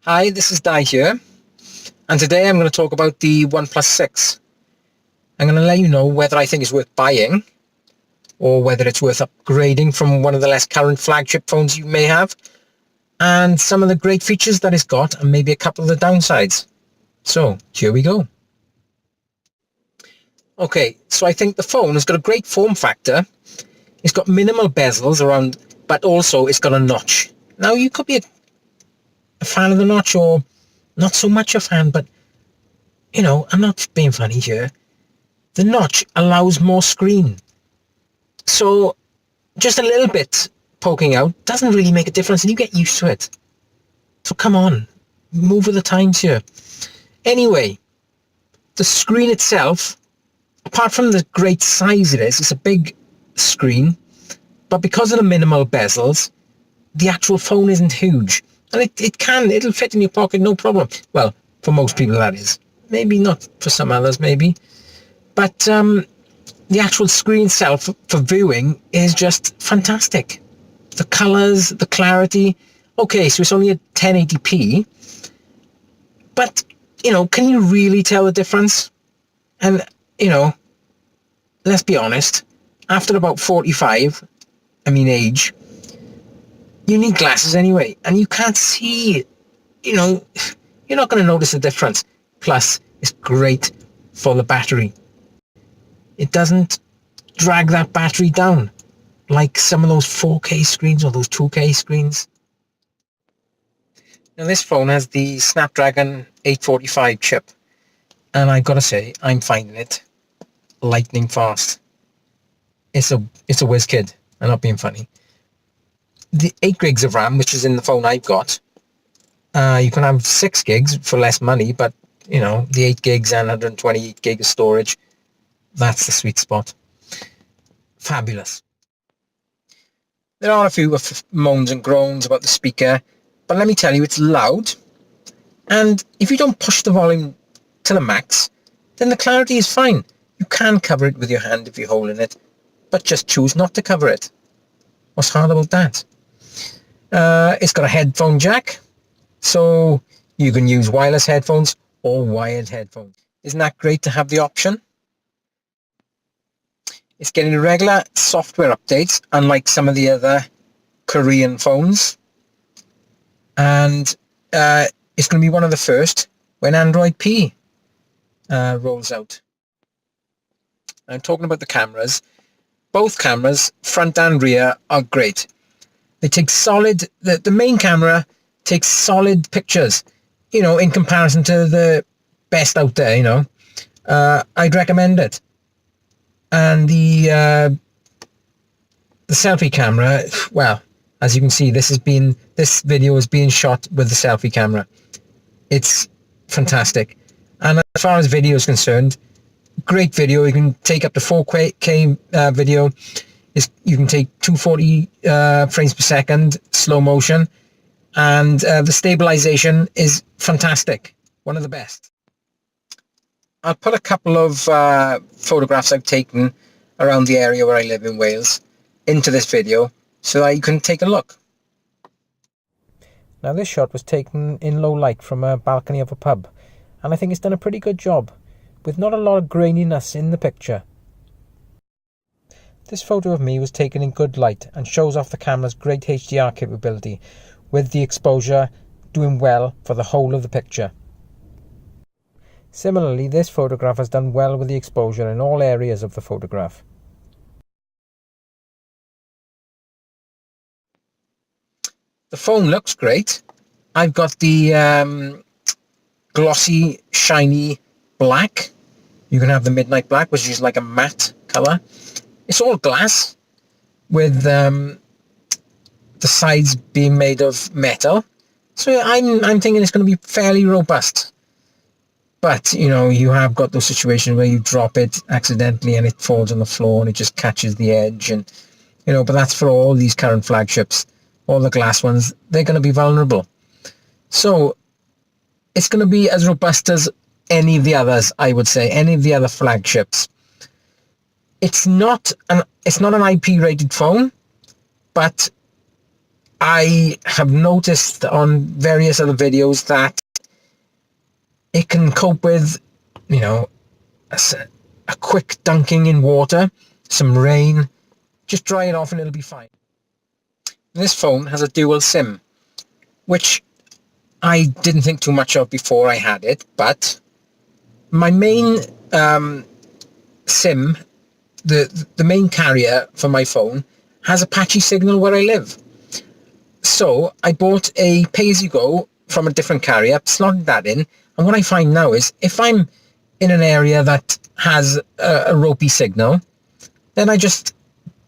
Hi, this is Di here, and today I'm going to talk about the OnePlus 6. I'm going to let you know whether I think it's worth buying or whether it's worth upgrading from one of the less current flagship phones you may have, and some of the great features that it's got and maybe a couple of the downsides. So, here we go. Okay, so I think the phone has got a great form factor. It's got minimal bezels around, but also it's got a notch. Now, you could be a fan of the notch or not so much a fan, but I'm not being funny here. The notch allows more screen, so just a little bit poking out doesn't really make a difference, and you get used to it. So come on, move with the times here. Anyway, the screen itself, apart from the great size it is, it's a big screen, but because of the minimal bezels, the actual phone isn't huge. And it'll fit in your pocket, no problem. Well, for most people that is. Maybe not for some others, maybe. But the actual screen itself for viewing is just fantastic. The colours, the clarity. Okay, so it's only at 1080p. But, can you really tell the difference? And, let's be honest. After about 45, age, you need glasses anyway, and you can't see, you're not going to notice the difference. Plus, it's great for the battery. It doesn't drag that battery down like some of those 4K screens or those 2K screens. Now, this phone has the Snapdragon 845 chip, and I've got to say, I'm finding it lightning fast. It's a whiz kid. I'm not being funny. The 8 gigs of RAM, which is in the phone I've got, you can have 6 gigs for less money, but the 8 gigs and 128 gig of storage, that's the sweet spot. Fabulous. There are a few moans and groans about the speaker, but let me tell you, it's loud, and if you don't push the volume to the max, then the clarity is fine. You can cover it with your hand if you're holding it, but just choose not to cover it. What's hard about that? It's got a headphone jack, so you can use wireless headphones or wired headphones. Isn't that great to have the option? It's getting regular software updates, unlike some of the other Korean phones. And it's going to be one of the first when Android P rolls out. I'm talking about the cameras. Both cameras, front and rear, are great. They take solid, the main camera takes solid pictures, in comparison to the best out there, I'd recommend it. And the selfie camera, well, as you can see, this video is being shot with the selfie camera. It's fantastic. And as far as video is concerned, great video. You can take up to 4K video. You can take 240 frames per second, slow motion, and the stabilization is fantastic. One of the best. I'll put a couple of photographs I've taken around the area where I live in Wales into this video so that you can take a look. Now, this shot was taken in low light from a balcony of a pub, and I think it's done a pretty good job, with not a lot of graininess in the picture. This photo of me was taken in good light and shows off the camera's great HDR capability, with the exposure doing well for the whole of the picture. Similarly, this photograph has done well with the exposure in all areas of the photograph. The phone looks great. I've got the glossy, shiny black. You can have the midnight black, which is like a matte colour. It's all glass, with the sides being made of metal. So I'm thinking it's going to be fairly robust. But, you have got those situations where you drop it accidentally and it falls on the floor and it just catches the edge. And, but that's for all these current flagships. All the glass ones, they're going to be vulnerable. So it's going to be as robust as any of the others, I would say, any of the other flagships. It's not an IP rated phone, but I have noticed on various other videos that it can cope with, you know, a quick dunking in water, some rain, just dry it off and it'll be fine. This phone has a dual SIM, which I didn't think too much of before I had it, but my main SIM, the main carrier for my phone, has a patchy signal where I live. So I bought a pay-as-you-go from a different carrier, slotted that in, and what I find now is if I'm in an area that has a ropey signal, then I just,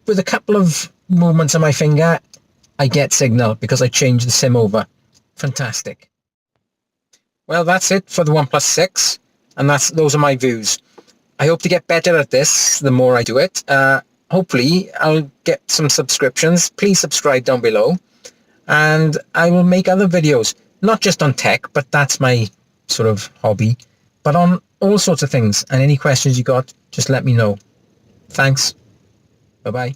with a couple of movements of my finger, I get signal because I changed the SIM over. Fantastic. Well, that's it for the OnePlus 6, and those are my views. I hope to get better at this the more I do it. Hopefully I'll get some subscriptions. Please subscribe down below, and I will make other videos, not just on tech, but that's my sort of hobby, but on all sorts of things. And any questions you got, just let me know. Thanks. Bye bye.